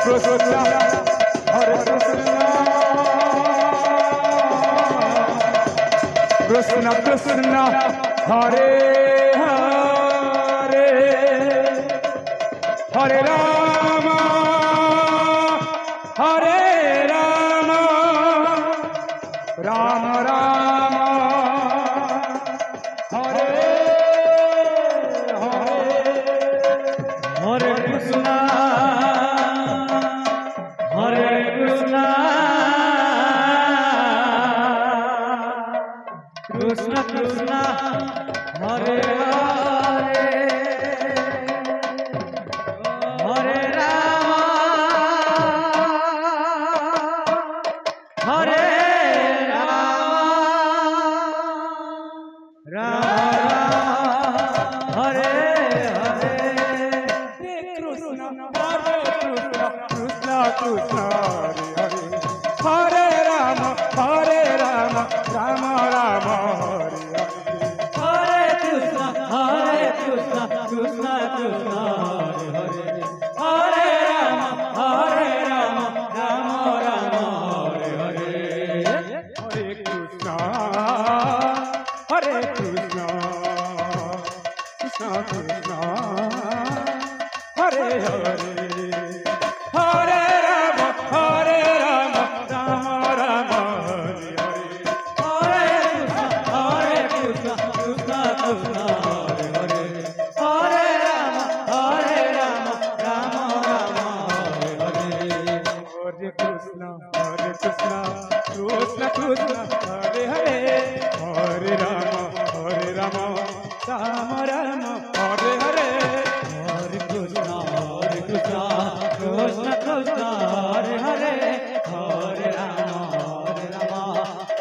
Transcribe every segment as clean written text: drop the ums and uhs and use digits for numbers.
Krishna, Hare Krishna, Krishna Krishna, Hare Hare, Hare Rama, Hare Rama, Rama Rama, Hare Hare, Hare Krishna, Hare Krishna, Krishna Krishna, Hare Hare, Hare Rama, Hare Rama, Rama Rama, Hare Hare, Krishna Krishna, Krishna Hare Rama, Hare Rama, Rama Rama, Hare Krishna, Krishna Krishna, Hare Rama, Hare Rama, Rama Rama, Hare Hare, Hare Krishna, Krishna Krishna, Hare Hare, Hare Rama, Hare Rama, Rama Rama, Hare Hare, Hare Krishna, Krishna Krishna, Hare Hare, Hare Rama, Rama Rama, Hare Krishna, Krishna Krishna, Hare Hare, Hare Rama, Rama Rama, Hare Hare, Hare Krishna, Krishna Krishna, Hare Hare, Hare Rama,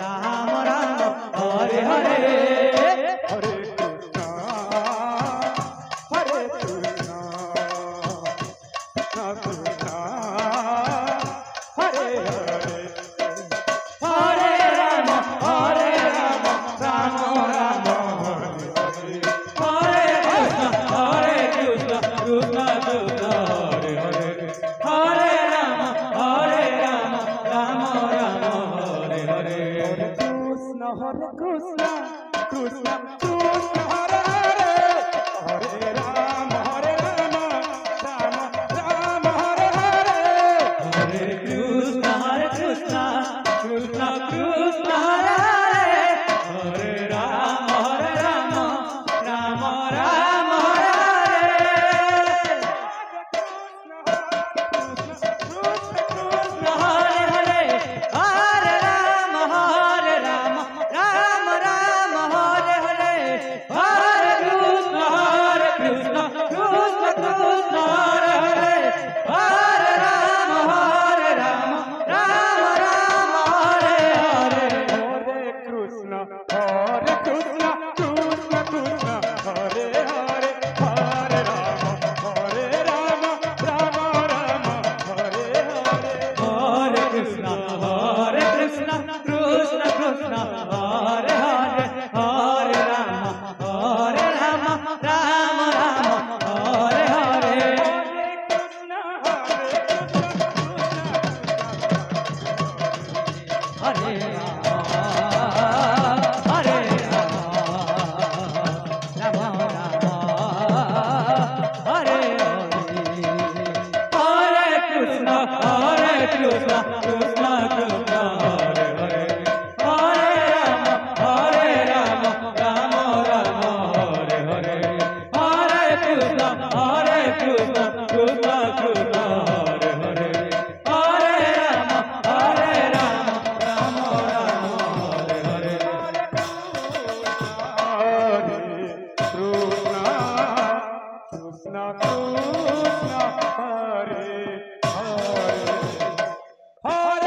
Rama Rama, Hare Hare, Hare Krishna, Krishna Krishna, Hare Hare, Hare Rama, Rama Rama, Hare Hare, Krishna, Krishna Krishna, Hare Hare, Hare Rama, Rama Rama, Hare Hare, Hare Krishna, Krishna Krishna, Hare Hare, Hare Rama, Rama Rama, Hare Hare, Hare Krishna, Krishna Krishna, Hare Hare, Hare Rama, Rama Rama, Hare Hare, Hare Rama, Rama Rama, Hare Hare, Hare Krishna, Krishna Krishna, Hare Hare, Hare Rama, Rama Rama, Hare Hare, Hare Krishna, Krishna Krishna, Hare Hare, Hare Rama, Rama Rama, Hare Hare, Hare Krishna, Krishna Krishna, Hare Hare, Hare Rama, Rama Rama, Hare Hare, Hare Rama, Hare Rama, Rama Rama, Hare Hare, Hare Krishna, Krishna Krishna, Hare Hare, Hare Rama, Rama Rama, Hare Hare, Hare Krishna, Krishna Krishna, Hare Hare, Hare Rama, Rama Rama, Hare Hare, Krishna Krishna Krishna, Hare Hare, Hare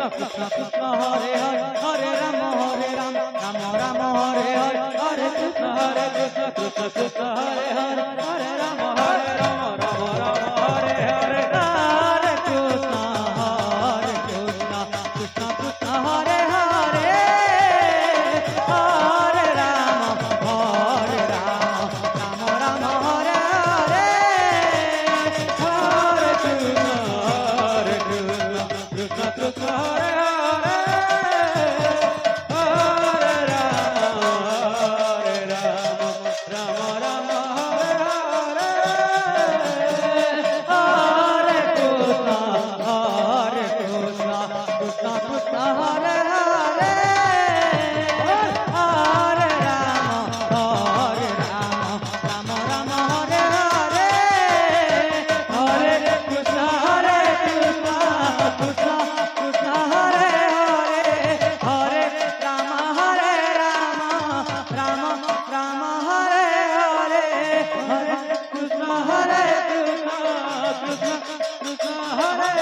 Krishna Krishna Hare Hare Hare Ram Ram Ram Hare Hare Hare Krishna Krishna Krishna Hare Hare Hare Ram Ram Ram Hare Hare Hare Krishna Krishna Krishna Hare Hare Hare Ram Ram Ram Hare Hare Hare Krishna Krishna Hare Hare Hare Ram Ram Ram Hare Hare Hare Krishna Krishna Krishna Hare Hare Hare Ram Ram Ram Hare Hare Hare Krishna Krishna Krishna Hare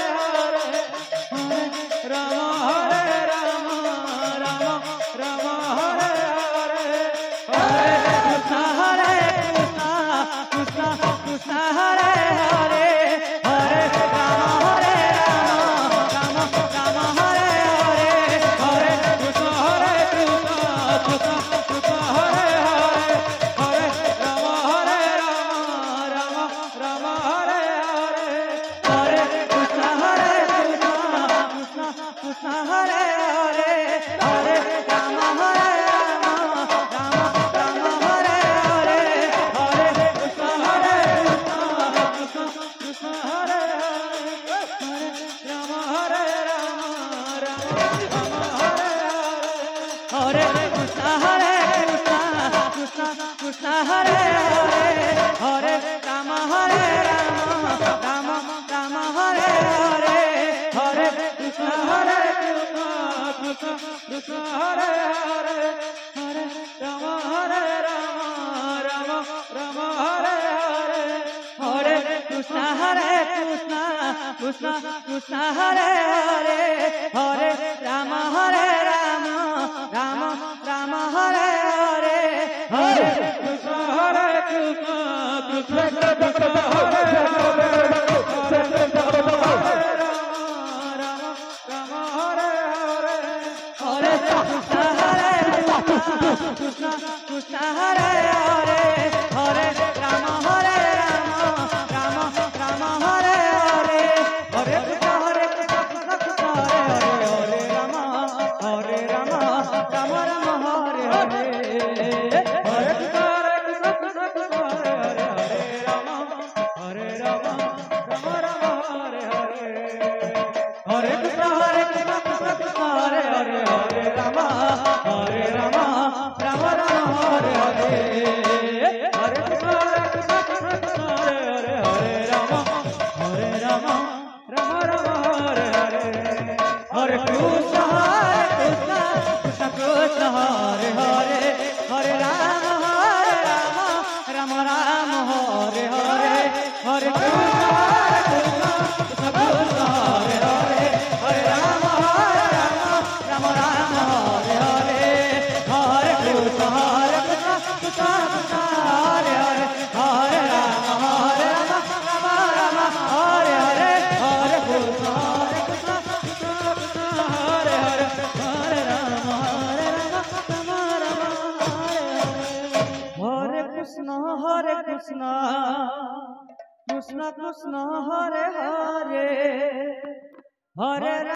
Hare Hare Ram Ram Ram Hare Hare Hare Krishna Krishna Krishna Hare Hare Hare Ram Ram Ram Hare Hare Hare Krishna Krishna Hare Hare Hare Ram Ram Ram Hare Hare Hare Krishna Krishna Krishna Hare Hare Hare Ram Ram Ram Hare Hare Hare Krishna Krishna Hare Hare Hare Ram Ram Hare Hare Hare Krishna Krishna Hare Hare Hare Ram Ram Ram Hare Hare Hare Krishna Krishna Hare Hare Hare Ram Ram Ram Hare Hare Hare Krishna Krishna Hare Hare Hare Ram Ram Ram Hare Hare Hare Krishna Krishna Hare Hare Hare Ram Ram Ram Hare Hare Hare Krishna Krishna Hare Hare Krishna Hare Hare Hare Ram Ram Hare Hare Hare Krishna Krishna Krishna Hare Hare Hare Ram Ram Hare Hare Hare Krishna Krishna Krishna Hare Hare Ram Ram Ram Hare Hare Hare Krishna Krishna Krishna Hare Hare Hare Ram Ram Hare Hare Hare Krishna Krishna Krishna Hare Hare Hare Ram Ram Hare Hare Hare Krishna Krishna Krishna Hare Hare Hare Ram Ram Hare Hare Hare Krishna Krishna Krishna Hare Hare Hare Ram Ram Hare Hare Hare Krishna Krishna Krishna Hare Hare Hare Ram Ram Hare Hare Hare Krishna Krishna Krishna Hare Hare Hare Ram Ram Hare Krishna Krishna Krishna Hare Hare Hare